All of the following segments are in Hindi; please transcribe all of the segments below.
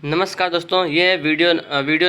नमस्कार दोस्तों, ये है वीडियो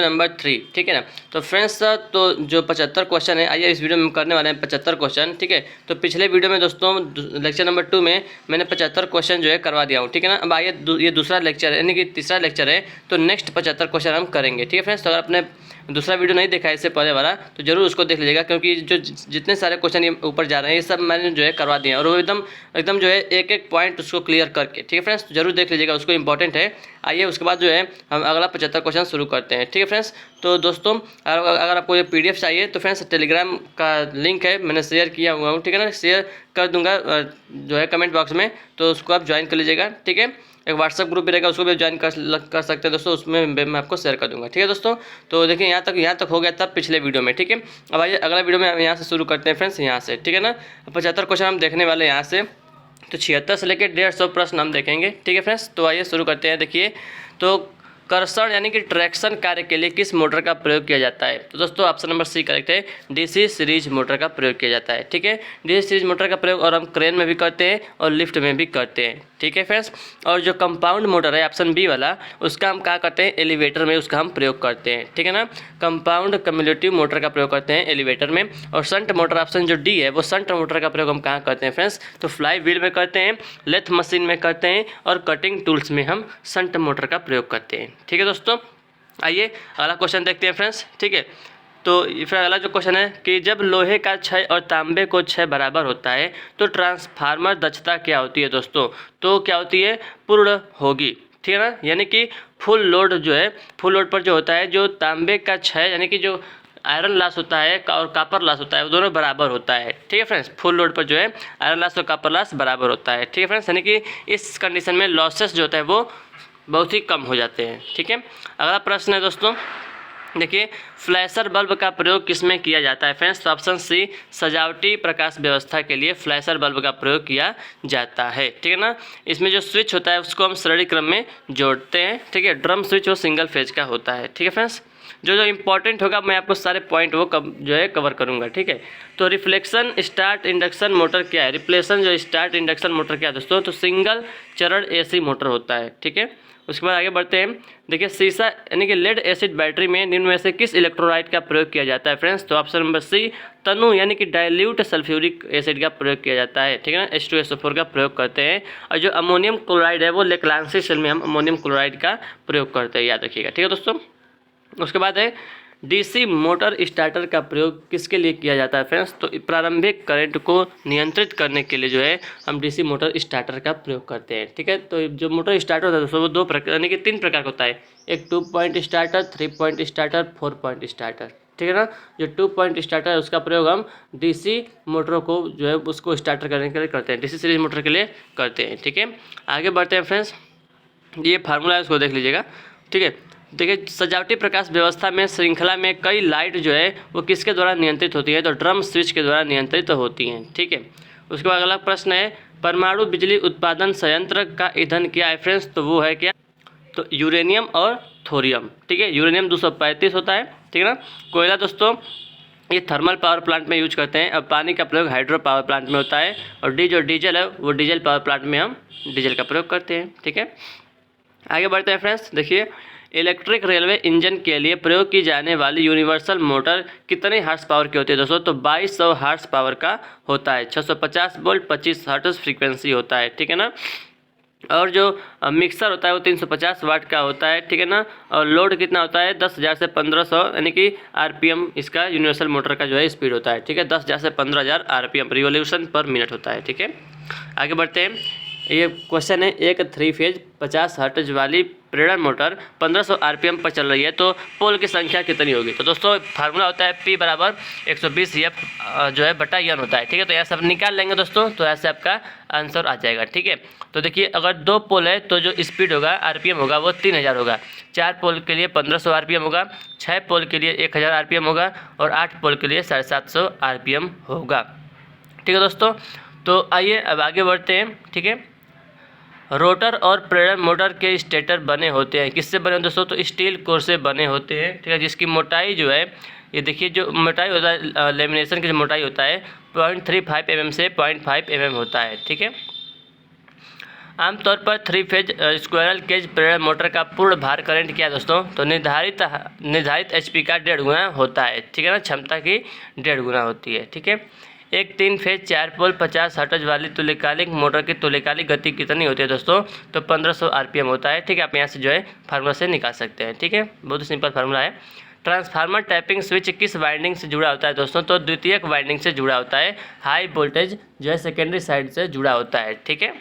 नंबर 3। ठीक है ना। तो फ्रेंड्स, तो जो 75 क्वेश्चन है, आइए इस वीडियो में हम करने वाले हैं 75 क्वेश्चन। ठीक है। तो पिछले वीडियो में दोस्तों लेक्चर नंबर 2 में मैंने 75 क्वेश्चन जो है करवा दिया हूँ। ठीक है ना। अब आइए ये दूसरा लेक्चर है, यानी कि तीसरा लेक्चर है, तो नेक्स्ट 75 क्वेश्चन हम करेंगे। ठीक है फ्रेंड्स। तो अगर आपने दूसरा वीडियो नहीं देखा है इससे पहले वाला, तो जरूर उसको देख लीजिएगा, क्योंकि जो जितने सारे क्वेश्चन ये ऊपर जा रहे हैं ये सब मैंने जो है करवा दिए हैं, और वो एकदम एकदम जो है एक एक पॉइंट उसको क्लियर करके। ठीक है फ्रेंड्स, तो जरूर देख लीजिएगा, उसको इंपॉर्टेंट है। आइए उसके बाद जो है हम अगला 75 क्वेश्चन शुरू करते हैं। ठीक है फ्रेंड्स। तो दोस्तों अगर आपको ये PDF चाहिए तो फ्रेंड्स टेलीग्राम का लिंक है, मैंने शेयर किया हुआ हूँ। ठीक है ना, शेयर कर दूंगा जो है कमेंट बॉक्स में, तो उसको आप ज्वाइन कर लीजिएगा। ठीक है। एक व्हाट्सअप ग्रुप भी रहेगा, उसको भी ज्वाइन कर सकते हैं दोस्तों, उसमें मैं आपको शेयर कर दूंगा। ठीक है दोस्तों। तो देखिए यहाँ तक हो गया था पिछले वीडियो में। ठीक है। अब आइए अगला वीडियो में हम यहाँ से शुरू करते हैं फ्रेंड्स, यहाँ से। ठीक है ना। 75 क्वेश्चन हम देखने वाले हैं यहाँ से, तो 76 से लेकर 150 प्रश्न हम देखेंगे। ठीक है फ्रेंड्स। तो आइए शुरू करते हैं। देखिए, तो कर्षण यानी कि ट्रैक्शन कार्य के लिए किस मोटर का प्रयोग किया जाता है? तो दोस्तों ऑप्शन नंबर सी करेक्ट है, DC सीरीज मोटर का प्रयोग किया जाता है। ठीक है। DC सीरीज मोटर का प्रयोग और हम क्रेन में भी करते हैं और लिफ्ट में भी करते हैं। ठीक है फ्रेंड्स। और जो कंपाउंड मोटर है ऑप्शन बी वाला, उसका हम क्या करते हैं? एलिवेटर में उसका हम प्रयोग करते हैं। ठीक है ना। कंपाउंड कम्युलेटिव मोटर का प्रयोग करते हैं एलिवेटर में। और शंट मोटर ऑप्शन जो डी है, वो शंट मोटर का प्रयोग हम कहाँ करते हैं फ्रेंड्स? तो फ्लाई व्हील में करते हैं, लेथ मशीन में करते हैं, और कटिंग टूल्स में हम शंट मोटर का प्रयोग करते हैं। ठीक है दोस्तों। आइए अगला क्वेश्चन देखते हैं फ्रेंड्स। ठीक है। तो फिर अगला जो क्वेश्चन है कि जब लोहे का क्षय और तांबे को क्षय बराबर होता है तो ट्रांसफार्मर दक्षता क्या होती है दोस्तों? तो क्या होती है? पूर्ण होगी। ठीक है ना। यानी कि फुल लोड जो है, फुल लोड पर जो होता है, जो तांबे का क्षय यानी कि जो आयरन लॉस होता है और कापर लॉस होता है, वो दोनों बराबर होता है। ठीक है फ्रेंड्स। फुल लोड पर जो है आयरन लॉस और कापर लॉस बराबर होता है। ठीक है फ्रेंड्स। यानी कि इस कंडीशन में लॉसेस जो होता है वो बहुत ही कम हो जाते हैं। ठीक है। अगला प्रश्न है दोस्तों, देखिए, फ्लैशर बल्ब का प्रयोग किसमें किया जाता है फ्रेंड्स? तो ऑप्शन सी, सजावटी प्रकाश व्यवस्था के लिए फ्लैशर बल्ब का प्रयोग किया जाता है। ठीक है ना। इसमें जो स्विच होता है उसको हम श्रेणी क्रम में जोड़ते हैं। ठीक है। ड्रम स्विच वो सिंगल फेज का होता है। ठीक है फ्रेंड्स। जो इंपॉर्टेंट होगा मैं आपको सारे पॉइंट वो जो है कवर करूंगा। ठीक है। तो रिफ्लेक्शन स्टार्ट इंडक्शन मोटर क्या है? रिफ्लेक्शन जो स्टार्ट इंडक्शन मोटर क्या है दोस्तों? तो सिंगल चरण AC मोटर होता है। ठीक है। उसके बाद आगे बढ़ते हैं। देखिए, सीसा यानी कि लेड एसिड बैटरी में निम्न में से किस इलेक्ट्रोलाइट का प्रयोग किया जाता है फ्रेंड्स? तो ऑप्शन नंबर सी, तनु यानी कि डाइल्यूट सल्फ्यूरिक एसिड का प्रयोग किया जाता है। ठीक है ना। H2SO4 का प्रयोग करते हैं। और जो अमोनियम क्लोराइड है वो लेक्लांसी सेल में हम अमोनियम क्लोराइड का प्रयोग करते हैं, याद रखिएगा। ठीक है दोस्तों। उसके बाद है DC मोटर स्टार्टर का प्रयोग किसके लिए किया जाता है फ्रेंड्स? तो प्रारंभिक करंट को नियंत्रित करने के लिए जो है हम DC मोटर स्टार्टर का प्रयोग करते हैं। ठीक है। तो जो मोटर स्टार्टर होता है दोस्तों वो 2 प्रकार यानी कि 3 प्रकार का होता है। एक 2 point starter, 3 point starter, 4 point starter. ठीक है ना। जो 2 पॉइंट स्टार्टर है उसका प्रयोग हम DC मोटरों को जो है उसको स्टार्टर करने के लिए करते हैं, DC सीरीज मोटर के लिए करते हैं। ठीक है। आगे बढ़ते हैं फ्रेंड्स, ये फार्मूला है उसको देख लीजिएगा। ठीक है। देखिए, सजावटी प्रकाश व्यवस्था में श्रृंखला में कई लाइट जो है वो किसके द्वारा नियंत्रित होती है? तो ड्रम स्विच के द्वारा नियंत्रित होती हैं। ठीक है। उसके बाद अगला प्रश्न है, परमाणु बिजली उत्पादन संयंत्र का ईंधन क्या है फ्रेंड्स? तो वो है क्या? तो यूरेनियम और थोरियम। ठीक है। यूरेनियम 235 होता है। ठीक है ना। कोयला दोस्तों ये थर्मल पावर प्लांट में यूज करते हैं। और पानी का प्रयोग हाइड्रो पावर प्लांट में होता है। और जो डीजल है वो डीजल पावर प्लांट में हम डीजल का प्रयोग करते हैं। ठीक है। आगे बढ़ते हैं फ्रेंड्स। देखिए, इलेक्ट्रिक रेलवे इंजन के लिए प्रयोग की जाने वाली यूनिवर्सल मोटर कितने हार्स पावर की होती है दोस्तों? तो 2200 हार्स पावर का होता है। 650 वोल्ट 25 हर्ट्ज फ्रीक्वेंसी होता है। ठीक है ना। और जो मिक्सर होता है वो 350 वाट का होता है। ठीक है ना। और लोड कितना होता है? 10,000 से 1500 यानी कि RPM इसका यूनिवर्सल मोटर का जो है स्पीड होता है। ठीक है। 10,000 से 15,000 RPM रिवोल्यूशन पर मिनट होता है। ठीक है। आगे बढ़ते हैं। ये क्वेश्चन है, एक 3 फेज 50 हर्ट्ज वाली प्रेरण मोटर 1500 RPM पर चल रही है तो पोल की संख्या कितनी होगी? तो दोस्तों फार्मूला होता है P बराबर 120 F जो है बटा N होता है। ठीक है। तो ऐसा निकाल लेंगे दोस्तों, तो ऐसे आपका आंसर आ जाएगा। ठीक है। तो देखिए, अगर 2 पोल है तो जो स्पीड होगा RPM होगा वो 3000 होगा। 4 पोल के लिए 1500 RPM होगा। 6 पोल के लिए 1000 RPM होगा। और 8 पोल के लिए 750 RPM होगा। ठीक है दोस्तों। तो आइए अब आगे बढ़ते हैं। ठीक है। रोटर और प्रेरण मोटर के स्टेटर बने होते हैं, किससे बने होते हैं दोस्तों? तो स्टील कोर से बने होते हैं। ठीक है। जिसकी मोटाई जो है, ये देखिए जो मोटाई होता है लेमिनेशन की जो मोटाई होता है 0.35 mm से 0.5 mm होता है। ठीक है। आमतौर पर 3 फेज स्क्वायरल केज प्रेरण मोटर का पूर्ण भार करंट क्या है दोस्तों? तो निर्धारित एचपी का 1.5 गुना होता है, ठीक है ना, क्षमता की 1.5 गुना होती है, ठीक है। एक 3 फेज 4 पोल 50 हर्ट्ज वाली तुल्यकालिक मोटर की तुल्यकालिक गति कितनी होती है दोस्तों? तो 1500 आरपीएम होता है, ठीक है। आप यहाँ से जो है फार्मूला से निकाल सकते हैं, ठीक है, बहुत ही सिंपल फार्मूला है। ट्रांसफार्मर टैपिंग स्विच किस वाइंडिंग से जुड़ा होता है दोस्तों? तो द्वितीयक वाइंडिंग से जुड़ा होता है। हाई वोल्टेज जो है सेकेंडरी साइड से जुड़ा होता है, ठीक है।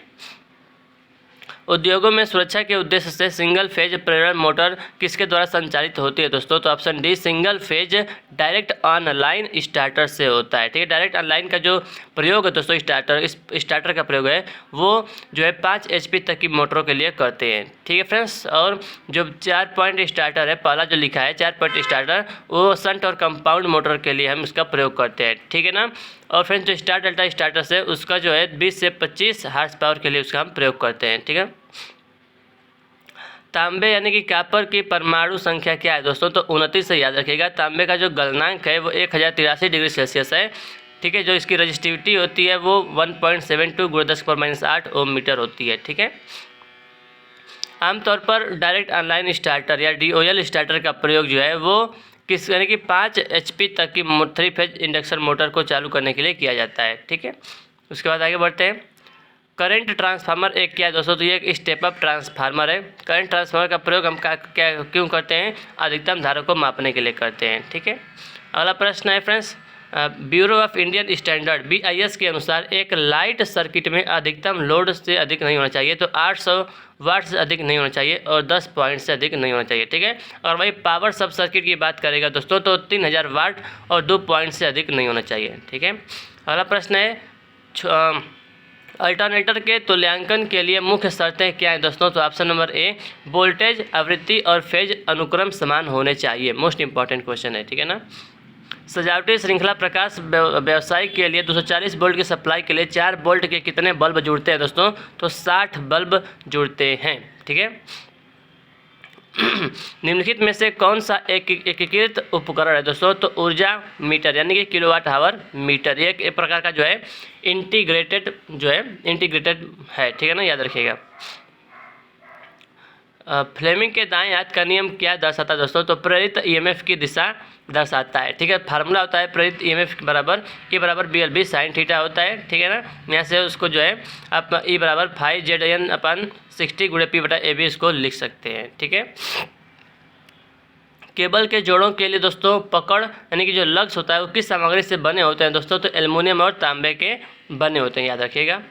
उद्योगों में सुरक्षा के उद्देश्य से सिंगल फेज प्रेरण मोटर किसके द्वारा संचालित होती है दोस्तों? तो option D single phase direct online starter से होता है, ठीक है। डायरेक्ट ऑनलाइन का जो प्रयोग है दोस्तों स्टार्टर का प्रयोग है वो जो है 5 HP तक की मोटरों के लिए करते हैं, ठीक है फ्रेंड्स। और जो 4 पॉइंट स्टार्टर है, पहला जो लिखा है 4 पॉइंट स्टार्टर, वो शंट और कंपाउंड मोटर के लिए हम इसका प्रयोग करते हैं, ठीक है ना। और फ्रेंड्स जो स्टार डेल्टा स्टार्टर्स है उसका जो है 20 से 25 हार्स पावर के लिए उसका हम प्रयोग करते हैं, ठीक है। तांबे यानी कि कॉपर की परमाणु संख्या क्या है दोस्तों? तो 29 से याद रखिएगा। तांबे का जो गलनांक है वो 1083 डिग्री सेल्सियस है, ठीक है। जो इसकी रजिस्टिविटी होती है वो 1.72 × 10⁻⁸ ओम मीटर होती है, ठीक है। आमतौर पर डायरेक्ट ऑनलाइन स्टार्टर या DOL स्टार्टर का प्रयोग जो है वो किस यानी कि 5 HP तक की 3 फेज इंडक्शन मोटर को चालू करने के लिए किया जाता है, ठीक है। उसके बाद आगे बढ़ते हैं। करंट ट्रांसफार्मर एक क्या है दोस्तों? तो ये एक स्टेप अप ट्रांसफार्मर है। करंट ट्रांसफार्मर का प्रयोग हम क्यों करते हैं? अधिकतम धारा को मापने के लिए करते हैं, ठीक है। अगला प्रश्न है friends, bureau of Indian standard BIS के अनुसार एक लाइट सर्किट में अधिकतम लोड से अधिक नहीं होना चाहिए, तो 800 वाट से अधिक नहीं होना चाहिए और 10 पॉइंट से अधिक नहीं होना चाहिए, ठीक है। और वही पावर सब सर्किट की बात करेगा दोस्तों तो 3000 वाट और 2 पॉइंट से अधिक नहीं होना चाहिए, ठीक है। अगला प्रश्न है अल्टरनेटर के तुल्यांकन के लिए मुख्य शर्तें क्या हैं दोस्तों? तो ऑप्शन नंबर ए वोल्टेज, आवृत्ति और फेज अनुक्रम समान होने चाहिए। मोस्ट इंपॉर्टेंट क्वेश्चन है, ठीक है ना। सजावटी श्रृंखला प्रकाश व्यवसाय के लिए 240 वोल्ट की सप्लाई के लिए 4 वोल्ट के कितने बल्ब जुड़ते हैं दोस्तों? तो 60 बल्ब जुड़ते हैं, ठीक है। निम्नलिखित में से कौन सा एकीकृत उपकरण है दोस्तों? तो ऊर्जा मीटर यानी कि किलोवाट आवर मीटर। ये एक प्रकार का जो है इंटीग्रेटेड है, ठीक है ना, याद रखिएगा। फ्लेमिंग के दाएं हाथ का नियम क्या दर्शाता है दोस्तों? तो प्रेरित EMF की दिशा दर्शाता है, ठीक है। फार्मूला होता है प्रेरित EMF बराबर E बराबर BLB साइन थीटा होता है, ठीक है ना। यहाँ से उसको जो है आप E बराबर 5ZN/60 × P/AB इसको लिख सकते हैं, ठीक है। केबल के जोड़ों के लिए दोस्तों पकड़ यानी कि जो लग्स होता है वो किस सामग्री से बने होते हैं दोस्तों? तो एल्युमिनियम और तांबे के बने होते हैं, याद रखिएगा।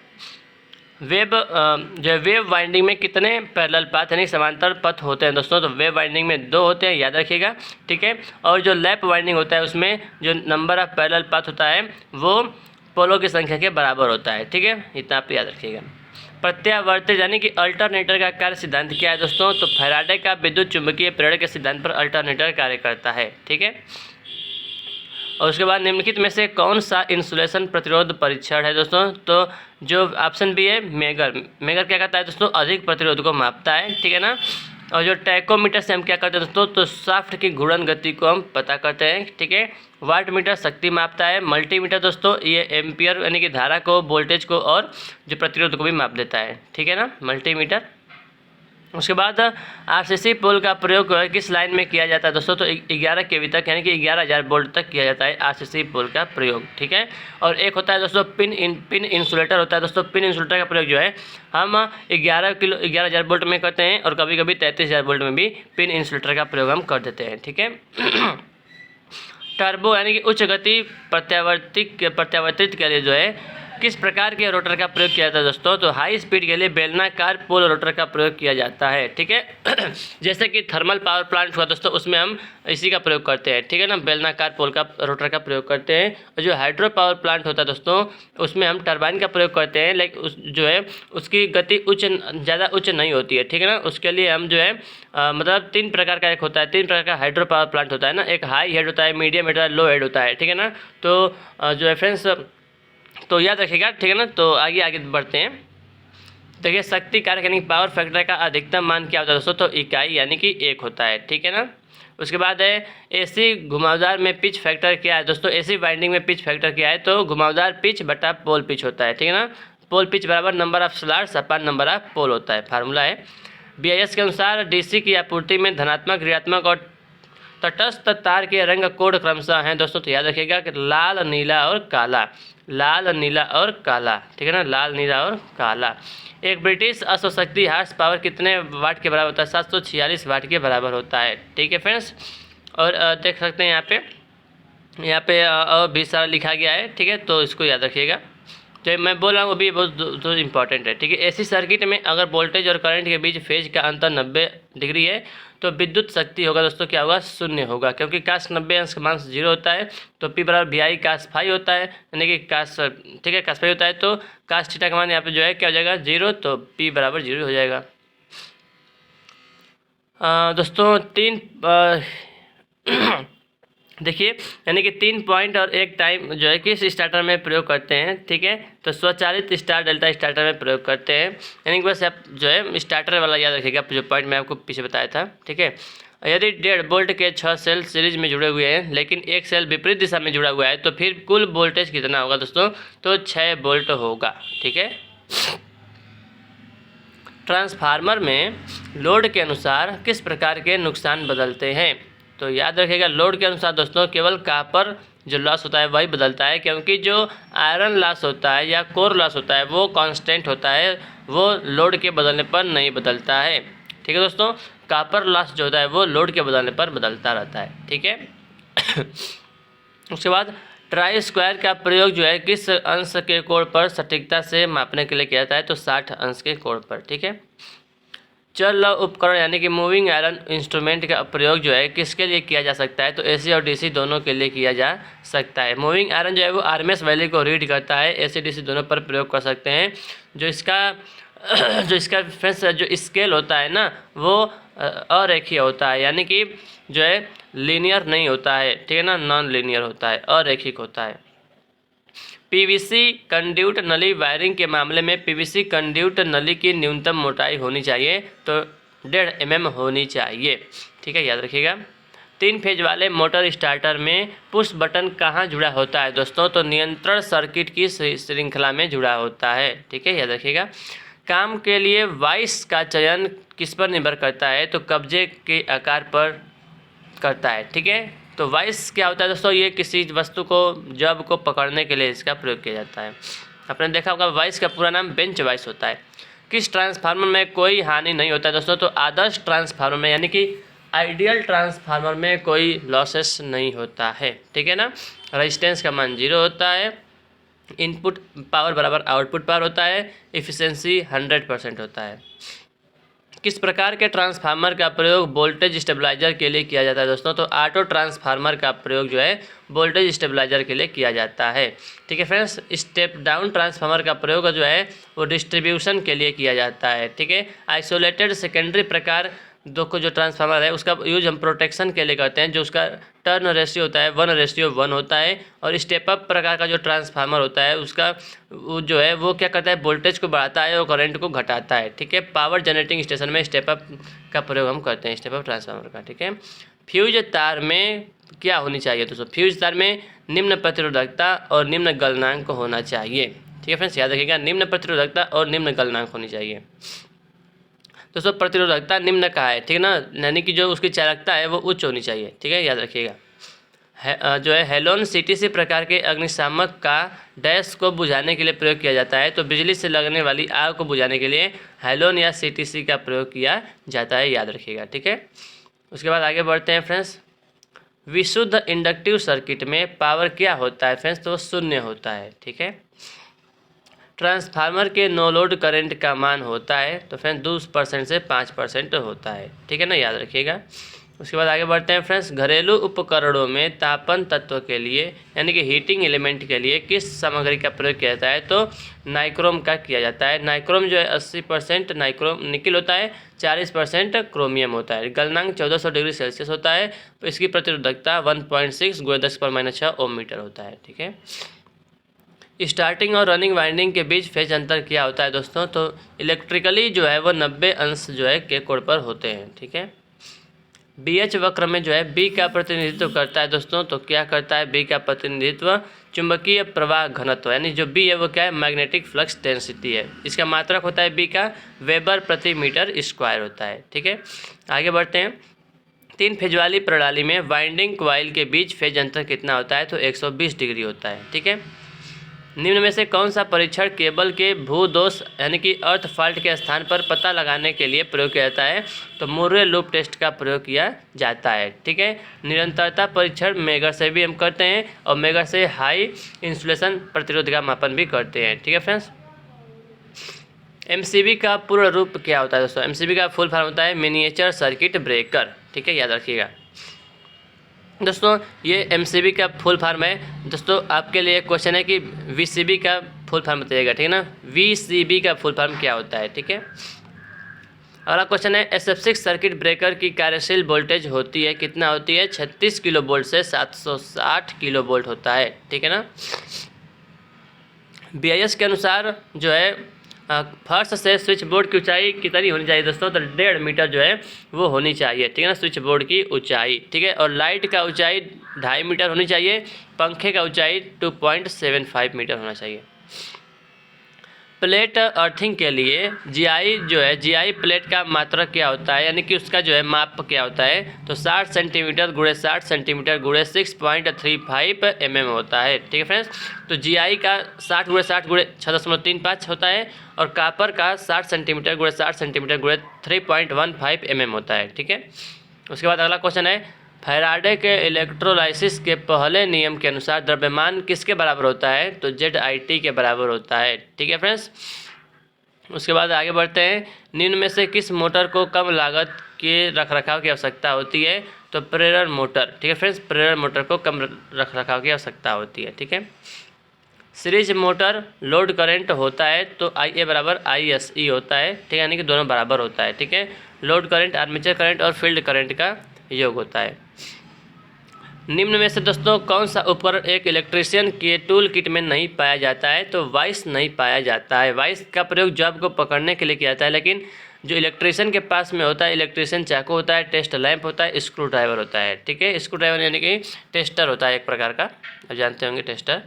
वेव वाइंडिंग में कितने पैरेलल पाथ यानी समांतर पथ होते हैं दोस्तों? तो वेव वाइंडिंग में 2 होते हैं, याद रखिएगा, ठीक है। और जो लैप वाइंडिंग होता है उसमें जो नंबर ऑफ पैरेलल पाथ होता है वो पोलों की संख्या के बराबर होता है, ठीक है। इतना आप याद रखिएगा। प्रत्यावर्तित यानी कि अल्टरनेटर का कार्य सिद्धांत क्या है दोस्तों? तो फैराडे का विद्युत चुंबकीय प्रेरण के सिद्धांत पर अल्टरनेटर कार्य करता है, ठीक है। और उसके बाद निम्नलिखित में से कौन सा इंसुलेशन प्रतिरोध परीक्षण है दोस्तों? तो जो ऑप्शन बी है मेगर क्या करता है दोस्तों? अधिक प्रतिरोध को मापता है, ठीक है ना। और जो टैकोमीटर से हम क्या करते हैं दोस्तों? तो शाफ्ट की घूर्णन गति को हम पता करते हैं, ठीक है। वाट मीटर शक्ति मापता है। मल्टीमीटर दोस्तों ये एम्पियर यानी कि धारा को, वोल्टेज को और जो प्रतिरोध को भी माप देता है, ठीक है ना, मल्टीमीटर। उसके बाद RCC पोल का प्रयोग किस लाइन में किया जाता है दोस्तों? तो 11 kV तक यानी कि 11,000 वोल्ट तक किया जाता है RCC पोल का प्रयोग, ठीक है। और एक होता है दोस्तों पिन इंसुलेटर होता है दोस्तों। पिन इंसुलेटर का प्रयोग जो है हम 11,000 वोल्ट में करते हैं और कभी कभी 33,000 वोल्ट में भी पिन इंसुलेटर का प्रयोग हम कर देते हैं, ठीक है। टर्बो यानी कि उच्च गति प्रत्यावर्तित के लिए जो है किस प्रकार के रोटर का प्रयोग किया जाता है दोस्तों? तो हाई स्पीड के लिए बेलनाकार पोल रोटर का प्रयोग किया जाता है, ठीक है। जैसे कि थर्मल पावर प्लांट हुआ दोस्तों उसमें हम इसी का प्रयोग करते हैं, ठीक है ना, बेलनाकार पोल का रोटर का प्रयोग करते हैं। और जो हाइड्रो पावर प्लांट होता है दोस्तों उसमें हम टरबाइन का प्रयोग करते हैं, लेकिन जो है उसकी गति ज़्यादा उच्च नहीं होती है, ठीक है ना। उसके लिए हम जो है मतलब 3 प्रकार का एक होता है, 3 प्रकार का हाइड्रो पावर प्लांट होता है ना। एक हाई हेड होता है, मीडियम हेड होता है, लो हेड होता है, ठीक है ना। तो जो है फ्रेंड्स तो याद रखिएगा, ठीक है ना। तो आगे बढ़ते हैं। देखिए शक्ति कारक यानी पावर फैक्टर का अधिकतम मान क्या होता है दोस्तों? तो इकाई यानी कि 1 होता है, ठीक है ना। उसके बाद है AC घुमावदार में पिच फैक्टर क्या है दोस्तों? AC वाइंडिंग में पिच फैक्टर क्या है? तो घुमावदार पिच बटा पोल पिच होता है, ठीक है ना। पोल पिच बराबर number of slots upon number of pole होता है, फार्मूला है। BIS के अनुसार DC की आपूर्ति में धनात्मक, ऋणात्मक और तटस्थ तार के रंग कोड क्रमशः हैं दोस्तों। तो याद रखिएगा कि लाल, नीला और काला, लाल, नीला और काला, ठीक है ना, लाल, नीला और काला। एक ब्रिटिश अश्वशक्ति हार्स पावर कितने वाट के बराबर होता है? 746 वाट के बराबर होता है, ठीक है फ्रेंड्स। और देख सकते हैं यहाँ पे और भी सारा लिखा गया है, ठीक है, तो इसको याद रखिएगा। जो मैं बोल रहा हूँ वो भी बहुत इंपॉर्टेंट है, ठीक है। ऐसी सर्किट में अगर वोल्टेज और करंट के बीच फेज का अंतर 90 डिग्री है तो विद्युत शक्ति होगा दोस्तों क्या होगा? शून्य होगा, क्योंकि काश 90 अंश का मान 0 होता है तो P बराबर VI काश फाई होता है, यानी कि काश, ठीक है, काश फाई होता है तो काश थीटा का मान यहाँ पे जो है क्या हो जाएगा? 0, तो P बराबर 0 हो जाएगा। दोस्तों देखिए, यानी कि 3 पॉइंट और 1 टाइम जो है किस स्टार्टर में प्रयोग करते हैं, ठीक है, तो स्वचालित स्टार डेल्टा स्टार्टर में प्रयोग करते हैं। यानी कि बस आप जो है स्टार्टर वाला याद रखिएगा, जो पॉइंट मैं आपको पीछे बताया था, ठीक है। यदि 1.5 वोल्ट के 6 सेल सीरीज में जुड़े हुए हैं लेकिन एक सेल विपरीत दिशा में जुड़ा हुआ है तो फिर कुल वोल्टेज कितना होगा दोस्तों? तो 6 वोल्ट होगा, ठीक है। ट्रांसफार्मर में लोड के अनुसार किस प्रकार के नुकसान बदलते हैं? तो याद रखिएगा, लोड के अनुसार दोस्तों केवल कॉपर जो लॉस होता है वही बदलता है, क्योंकि जो आयरन लॉस होता है या कोर लॉस होता है वो कांस्टेंट होता है, वो लोड के बदलने पर नहीं बदलता है, ठीक है दोस्तों। कॉपर लॉस जो होता है वो लोड के बदलने पर बदलता रहता है, ठीक है। उसके बाद ट्राई स्क्वायर का प्रयोग जो है किस अंश के कोण पर सटीकता से मापने के लिए किया जाता है? तो 60 अंश के कोण पर, ठीक है। चल उपकरण यानी कि मूविंग आयरन इंस्ट्रूमेंट का प्रयोग जो है किसके लिए किया जा सकता है? तो AC और DC दोनों के लिए किया जा सकता है। मूविंग आयरन जो है वो RMS वैल्यू को रीड करता है, AC DC दोनों पर प्रयोग कर सकते हैं। जो इसका फ्रेंड्स जो स्केल होता है ना वो अरेखीय होता है, यानी कि जो है लीनियर नहीं होता है, ठीक है ना, नॉन लीनियर होता है, अरैखिक होता है। PVC कंड्यूट नली वायरिंग के मामले में PVC कंड्यूट नली की न्यूनतम मोटाई होनी चाहिए तो 1.5 mm होनी चाहिए, ठीक है, याद रखिएगा। 3 फेज वाले मोटर स्टार्टर में पुश बटन कहाँ जुड़ा होता है दोस्तों? तो नियंत्रण सर्किट की श्रृंखला में जुड़ा होता है, ठीक है, याद रखिएगा। काम के लिए वाइस का चयन किस पर निर्भर करता है? तो कब्जे के आकार पर करता है, ठीक है। तो वाइस क्या होता है दोस्तों? ये किसी वस्तु को, जब को पकड़ने के लिए इसका प्रयोग किया जाता है। आपने देखा होगा वाइस का पूरा नाम बेंच वाइस होता है। किस ट्रांसफार्मर में कोई हानि नहीं होता है दोस्तों? तो आदर्श ट्रांसफार्मर में, यानी कि आइडियल ट्रांसफार्मर में कोई लॉसेस नहीं होता है, ठीक है ना। रेजिस्टेंस का मान 0 होता है, इनपुट पावर बराबर आउटपुट पावर होता है, एफिशिएंसी 100% होता है। किस प्रकार के ट्रांसफार्मर का प्रयोग वोल्टेज स्टेबलाइजर के लिए किया जाता है दोस्तों? तो ऑटो ट्रांसफार्मर का प्रयोग जो है वोल्टेज स्टेबलाइजर के लिए किया जाता है, ठीक है फ्रेंड्स। स्टेप डाउन ट्रांसफार्मर का प्रयोग जो है वो डिस्ट्रीब्यूशन के लिए किया जाता है, ठीक है। आइसोलेटेड सेकेंडरी प्रकार दो को जो ट्रांसफार्मर है उसका यूज हम प्रोटेक्शन के लिए करते हैं, जो उसका टर्न रेशियो होता है 1:1 होता है। और स्टेप अप प्रकार का जो ट्रांसफार्मर होता है उसका वो जो है वो क्या करता है? वोल्टेज को बढ़ाता है और करंट को घटाता है, ठीक है। पावर जनरेटिंग स्टेशन में स्टेप अप का प्रयोग हम करते हैं, स्टेप अप ट्रांसफार्मर का, ठीक है। फ्यूज तार में क्या होनी चाहिए दोस्तों? फ्यूज तार में निम्न प्रतिरोधकता और निम्न गलनांक होना चाहिए, ठीक है फ्रेंड्स, याद रखिएगा, निम्न प्रतिरोधकता और निम्न गलनांक होनी चाहिए। दोस्तों प्रतिरोधकता निम्न का है, ठीक है ना, यानी कि जो उसकी चालकता है वो उच्च होनी चाहिए, ठीक है, याद रखिएगा। जो है हेलोन CTC प्रकार के अग्निशामक का डैश को बुझाने के लिए प्रयोग किया जाता है। तो बिजली से लगने वाली आग को बुझाने के लिए हेलोन या CTC का प्रयोग किया जाता है, याद रखिएगा, ठीक है। उसके बाद आगे बढ़ते हैं फ्रेंड्स। विशुद्ध इंडक्टिव सर्किट में पावर क्या होता है फ्रेंड्स? तो 0 होता है, ठीक है। ट्रांसफार्मर के नो लोड करंट का मान होता है तो फ्रेंड्स 2% से 5% होता है, ठीक है ना, याद रखिएगा। उसके बाद आगे बढ़ते हैं फ्रेंड्स। घरेलू उपकरणों में तापन तत्व के लिए यानी कि हीटिंग एलिमेंट के लिए किस सामग्री का प्रयोग किया जाता है? तो नाइक्रोम का किया जाता है। नाइक्रोम जो है 80% नाइक्रोम निकिल होता है, 40% क्रोमियम होता है। गलनांक 1400 डिग्री सेल्सियस होता है। तो इसकी प्रतिरोधकता 1.6 × 10⁻⁶ ओम मीटर होता है, ठीक है। स्टार्टिंग और रनिंग वाइंडिंग के बीच फेज अंतर क्या होता है दोस्तों? तो इलेक्ट्रिकली जो है वो 90 अंश जो है के कोण पर होते हैं, ठीक है। BH वक्र में जो है B का प्रतिनिधित्व करता है दोस्तों, तो क्या करता है B का प्रतिनिधित्व? चुंबकीय प्रवाह घनत्व, यानी जो B है वो क्या है? मैग्नेटिक फ्लक्स डेंसिटी है। इसका मात्रक होता है B का वेबर प्रति मीटर स्क्वायर होता है। ठीक है, आगे बढ़ते हैं। 3 फेज वाली प्रणाली में वाइंडिंग कॉइल के बीच फेज अंतर कितना होता है? तो 120 डिग्री होता है। ठीक है, निम्न में से कौन सा परीक्षण केबल के भूदोष यानी कि अर्थ फॉल्ट के स्थान पर पता लगाने के लिए प्रयोग किया जाता है? तो मुर्रे लूप टेस्ट का प्रयोग किया जाता है। ठीक है, निरंतरता परीक्षण मेगर से भी हम करते हैं और मेगर से हाई इंसुलेशन प्रतिरोध का मापन भी करते हैं। ठीक है फ्रेंड्स, MCB का पूर्ण रूप क्या होता है दोस्तों? MCB का फुल फॉर्म होता है मिनिएचर सर्किट ब्रेकर। ठीक है, याद रखिएगा दोस्तों, ये MCB का फुल फॉर्म है। दोस्तों आपके लिए क्वेश्चन है कि VCB का फुल फॉर्म बताइएगा। ठीक है ना, VCB का फुल फॉर्म क्या होता है? ठीक है, अगला क्वेश्चन है SF6 सर्किट ब्रेकर की कार्यशील वोल्टेज होती है कितना होती है? 36 किलो वोल्ट से 760 किलो वोल्ट होता है। ठीक है ना, BIS के अनुसार जो है फर्श से स्विच बोर्ड की ऊंचाई कितनी होनी चाहिए दोस्तों? तो 1.5 मीटर जो है वो होनी चाहिए। ठीक है ना, स्विच बोर्ड की ऊंचाई। ठीक है, और लाइट का ऊंचाई 2.5 मीटर होनी चाहिए। पंखे का ऊंचाई 2.75 मीटर होना चाहिए। प्लेट अर्थिंग के लिए GI जो है, GI प्लेट का मात्रक क्या होता है, यानी कि उसका जो है माप क्या होता है? तो 60 सेंटीमीटर गुणे 60 सेंटीमीटर गुणे 6.35 mm होता है। ठीक है फ्रेंड्स, तो GI का 60 गुणे 60 गुणे 6.35 होता है और कापर का 60 सेंटीमीटर गुणे 60 सेंटीमीटर गुणे 3.15 mm होता है। ठीक है, उसके बाद अगला क्वेश्चन है फैराडे के इलेक्ट्रोलाइसिस के पहले नियम के अनुसार द्रव्यमान किसके बराबर होता है? तो ZIT के बराबर होता है। ठीक है फ्रेंड्स, उसके बाद आगे बढ़ते हैं। निम्न में से किस मोटर को कम लागत के रखरखाव की आवश्यकता होती है? तो प्रेरण मोटर। ठीक है फ्रेंड्स, प्रेरण मोटर को कम रखरखाव की आवश्यकता होती है। ठीक है, सीरीज मोटर लोड करंट होता है तो IA बराबर ISE होता है। ठीक है, यानी कि दोनों बराबर होता है। ठीक है, लोड करंट आर्मेचर करंट और फील्ड करंट का योग होता है। निम्न में से दोस्तों कौन सा उपकरण एक इलेक्ट्रीशियन के टूल किट में नहीं पाया जाता है? तो वाइस नहीं पाया जाता है। वाइस का प्रयोग जॉब को पकड़ने के लिए किया जाता है, लेकिन जो इलेक्ट्रीशियन के पास में होता है, इलेक्ट्रीशियन चाकू होता है, टेस्ट लैंप होता है, स्क्रू ड्राइवर होता है। ठीक है, स्क्रू ड्राइवर यानी कि टेस्टर होता है एक प्रकार का, आप जानते होंगे टेस्टर।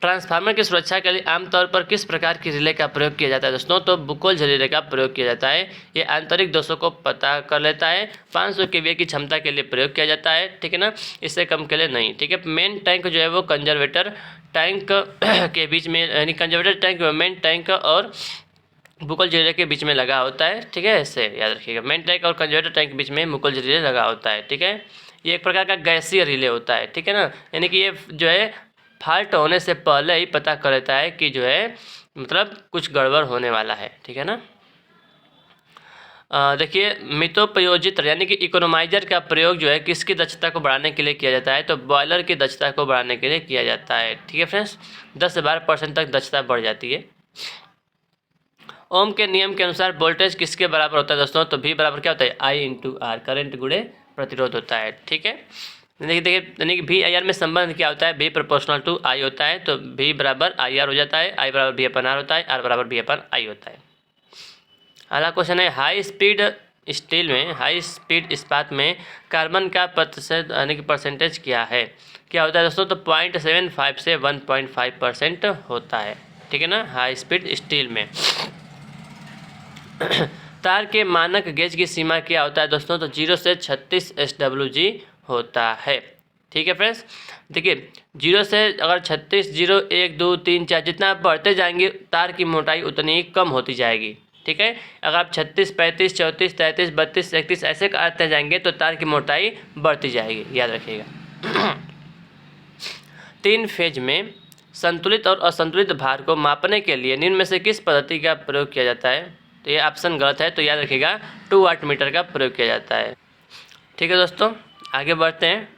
ट्रांसफार्मर की सुरक्षा के लिए आमतौर पर किस प्रकार की रिले का प्रयोग किया जाता है दोस्तों? तो बुकोल रिले का प्रयोग किया जाता है। ये आंतरिक दोषों को पता कर लेता है। 500 kVA की क्षमता के लिए प्रयोग किया जाता है। ठीक है ना, इससे कम के लिए नहीं। ठीक है, मेन टैंक जो है वो कंजर्वेटर टैंक के बीच में, यानी कंजर्वेटर टैंक मेन टैंक और बुकोल रिले के बीच में लगा होता है। ठीक है, इससे याद रखिएगा, मेन टैंक और कंजर्वेटर टैंक के बीच में बुकोल रिले लगा होता है। ठीक है, ये एक प्रकार का गैसीय रिले होता है। ठीक है ना, यानी कि ये जो है फॉल्ट होने से पहले ही पता कर लेता है कि जो है मतलब कुछ गड़बड़ होने वाला है। ठीक है ना, देखिए मितोपयोजित यानी कि इकोनोमाइजर का प्रयोग जो है किसकी दक्षता को बढ़ाने के लिए किया जाता है? तो बॉयलर की दक्षता को बढ़ाने के लिए किया जाता है। ठीक है फ्रेंड्स, 10 से 12% तक दक्षता बढ़ जाती है। ओम के नियम के अनुसार वोल्टेज किसके बराबर होता है दोस्तों? तो V बराबर क्या होता है? I × R, करंट गुणे प्रतिरोध होता है। ठीक है, देखिए यानी कि VIR में संबंध क्या होता है? V प्रोपोर्शनल / I होता है, तो V बराबर IR हो जाता है, I बराबर V/R होता है, R बराबर V/I होता है। अगला क्वेश्चन है हाई स्पीड स्टील में, हाई स्पीड इस्पात में कार्बन का प्रतिशत यानी कि परसेंटेज क्या है? क्या होता है दोस्तों? तो 0.75 से 1.5% होता है। ठीक है ना, हाई स्पीड स्टील में। तार के मानक गेज की सीमा क्या होता है दोस्तों? तो 0 से 36 SWG होता है। ठीक है फ्रेंड्स, देखिए 0 से अगर 36, 0, 1, 2, 3, 4 जितना आप बढ़ते जाएंगे तार की मोटाई उतनी ही कम होती जाएगी। ठीक है, अगर आप 36, 35, 34, 33, 32, 31 ऐसे करते जाएंगे तो तार की मोटाई बढ़ती जाएगी, याद रखिएगा। 3 फेज में संतुलित और असंतुलित भार को मापने के लिए निम्न में से किस पद्धति का प्रयोग किया जाता है? तो ये ऑप्शन गलत है, तो याद रखिएगा 2 वाट मीटर का प्रयोग किया जाता है। ठीक है दोस्तों, आगे बढ़ते हैं।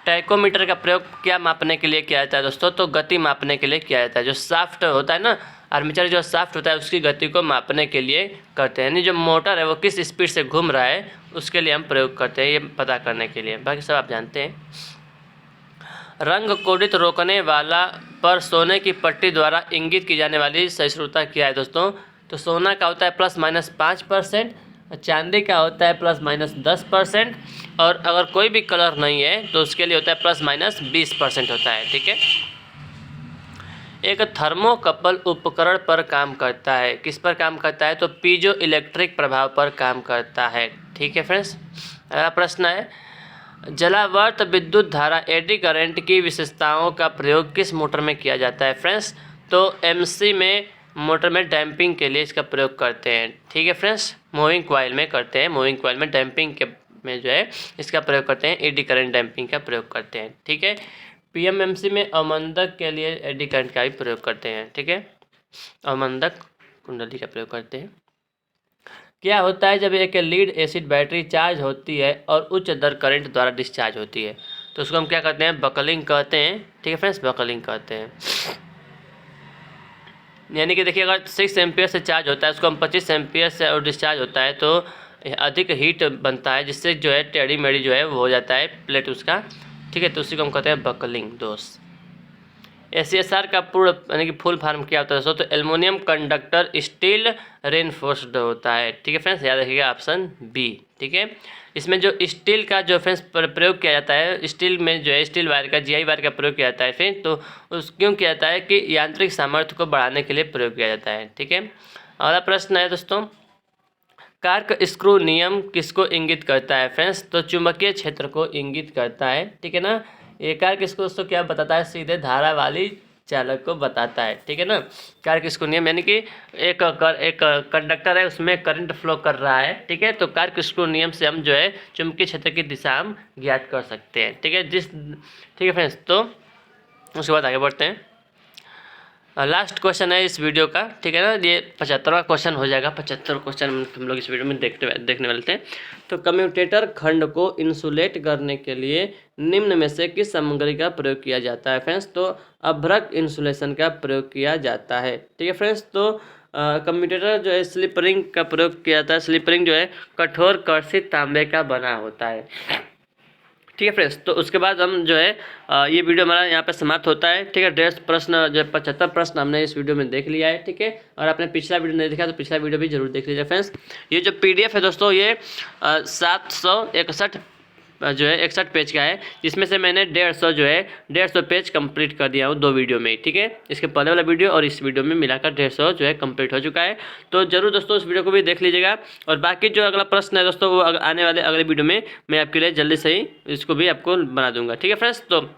टैकोमीटर का प्रयोग क्या मापने के लिए किया जाता है दोस्तों? तो गति मापने के लिए किया जाता है। जो शाफ्ट होता है ना, आर्मेचर जो शाफ्ट होता है उसकी गति को मापने के लिए करते हैं, यानी जो मोटर है वो किस स्पीड से घूम रहा है उसके लिए हम प्रयोग करते हैं, ये पता करने के लिए। बाकी सब आप जानते हैं। रंग कोडित रोकने वाला पर सोने की पट्टी द्वारा इंगित की जाने वाली सहिष्णुता क्या है दोस्तों? तो सोना का होता है ±5%, चांदी का होता है ±10%, और अगर कोई भी कलर नहीं है तो उसके लिए होता है ±20% होता है। ठीक है, एक थर्मोकपल उपकरण पर काम करता है, किस पर काम करता है? तो पीजो इलेक्ट्रिक प्रभाव पर काम करता है। ठीक है फ्रेंड्स, अगला प्रश्न है, जलावर्त विद्युत धारा एडी करंट की विशेषताओं का प्रयोग किस मोटर में किया जाता है? फ्रेंड्स, तो एमसी में मोटर में डैम्पिंग के लिए इसका प्रयोग करते हैं। ठीक है फ्रेंड्स, मूविंग कॉइल में करते हैं, मूविंग कॉइल में डैम्पिंग के में जो है इसका प्रयोग करते हैं, एडी करंट डैम्पिंग का प्रयोग करते हैं। ठीक है, पीएमएमसी में अवमंदक के लिए एडी करंट का भी प्रयोग करते हैं। ठीक है, अवमंदक कुंडली का प्रयोग करते हैं। क्या होता है जब एक लीड एसिड बैटरी चार्ज होती है और उच्च दर करंट द्वारा डिस्चार्ज होती है? तो उसको हम क्या कहते हैं? बकलिंग कहते हैं। ठीक है फ्रेंड्स, बकलिंग कहते हैं। यानी कि देखिए, अगर 6 एम्पियर से चार्ज होता है, उसको हम 25 एम्पियर से और डिस्चार्ज होता है तो अधिक हीट बनता है, जिससे जो है टेढ़ी मेढ़ी जो है वो हो जाता है प्लेट उसका। ठीक है, तो उसी को हम कहते हैं बकलिंग दोष। ACSR का पूर्ण यानी कि फुल फॉर्म क्या होता है दोस्तों? तो एल्युमिनियम कंडक्टर स्टील रेनफोर्स्ड होता है। ठीक है फ्रेंड्स, याद रखिएगा ऑप्शन बी। ठीक है, इसमें जो स्टील का जो फ्रेंड्स प्रयोग किया जाता है, स्टील में जो है स्टील वायर का, GI वायर का प्रयोग किया जाता है फ्रेंड्स, तो उस क्यों किया जाता है कि यांत्रिक सामर्थ्य को बढ़ाने के लिए प्रयोग किया जाता है। ठीक है, अगला प्रश्न है दोस्तों, कार्क स्क्रू नियम किसको इंगित करता है? फ्रेंड्स, तो चुंबकीय क्षेत्र को इंगित करता है। ठीक है ना, ये कार्क स्क्रू दोस्तों क्या बताता है? सीधे धारा वाली चालक को बताता है। ठीक है ना, कार्क स्क्रू नियम यानी कि एक कंडक्टर है, उसमें करंट फ्लो कर रहा है। ठीक है, तो कार्क स्क्रू नियम से हम जो है चुंबकीय क्षेत्र की दिशा हम ज्ञात कर सकते हैं। ठीक है, ठीक है फ्रेंड्स, तो उसके बाद आगे बढ़ते हैं। लास्ट क्वेश्चन है इस वीडियो का। ठीक है ना, ये 75वां क्वेश्चन हो जाएगा। 75 क्वेश्चन हम लोग इस वीडियो में देखने वाले थे। तो कम्यूटेटर खंड को इंसुलेट करने के लिए निम्न में से किस सामग्री का प्रयोग किया जाता है? फ्रेंड्स, तो अभ्रक इंसुलेशन का प्रयोग किया जाता है। ठीक है फ्रेंड्स, तो कम्यूटेटर जो है स्लिप रिंग का प्रयोग किया जाता है। स्लिप रिंग जो है कठोर कर्षित तांबे का बना होता है। ठीक है फ्रेंड्स, तो उसके बाद हम जो है ये वीडियो हमारा यहाँ पे समाप्त होता है। ठीक है, 150 प्रश्न जो 75 प्रश्न हमने इस वीडियो में देख लिया है। ठीक है, और आपने पिछला वीडियो नहीं देखा तो पिछला वीडियो भी जरूर देख लीजिए फ्रेंड्स। ये जो PDF है दोस्तों, ये 761 जो है 61 पेज का है, जिसमें से मैंने 150 जो है 150 पेज कंप्लीट कर दिया हूँ 2 वीडियो में। ठीक है, इसके पहले वाला वीडियो और इस वीडियो में मिलाकर 150 जो है कंप्लीट हो चुका है। तो जरूर दोस्तों इस वीडियो को भी देख लीजिएगा। और बाकी जो अगला प्रश्न है दोस्तों, वो आने वाले अगले वीडियो में मैं आपके लिए जल्दी से ही इसको भी आपको बना दूंगा। ठीक है फ्रेंड्स, तो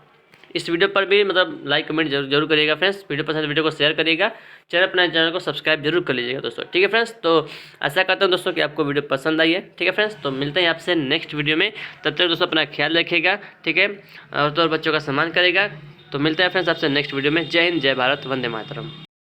इस वीडियो पर भी मतलब लाइक कमेंट जरूर करिएगा फ्रेंड्स। वीडियो पसंद वीडियो को शेयर करिएगा, चैनल को सब्सक्राइब जरूर कर लीजिएगा दोस्तों। ठीक है फ्रेंड्स, तो आशा करता हूँ दोस्तों कि आपको वीडियो पसंद आई है। ठीक है फ्रेंड्स, तो मिलते हैं आपसे नेक्स्ट वीडियो में। तब तक दोस्तों अपना ख्याल रखिएगा। ठीक है, और तो बच्चों का सम्मान करेगा। तो मिलते हैं फ्रेंड्स आपसे नेक्स्ट वीडियो में। जय हिंद, जय भारत, वंदे मातरम।